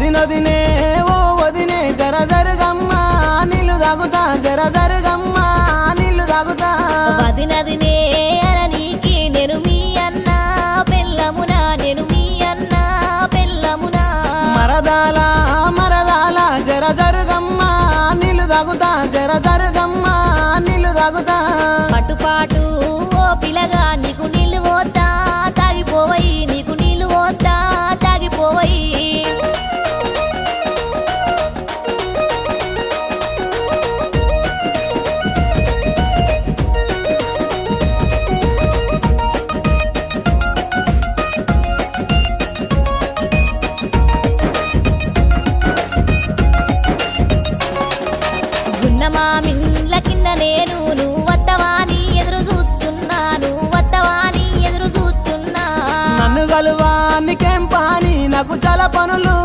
వదినొదినే ఓ వదినే జర జరుగమ్మా నీళ్ళు తాగుతా జర జరుగమ్మా నీళ్ళు తాగుతా వదినదినే అరనీకి నేను మీ అన్న పెళ్ళమునా నేను మీ అన్న పెళ్ళమునా మరదాల మరదాల జర జరుగమ్మా నీళ్ళు తాగుతా జర జరుగమ్మా నీళ్ళు తాగుతా పట్టుపాటు ఓ పిల్లగా నీకు నీళ్ళు పోతా తాగిపోవయి నీకు నీళ్ళు పోతా తాగిపోవయి గున్నమామిండ్ల కింద నేను నువ్వు వత్తవాని ఎదురు చూస్తున్నాను వత్తవాని ఎదురు చూస్తున్నా నన్ను గలువా నీకేం పాని నాకు చాలా పనులు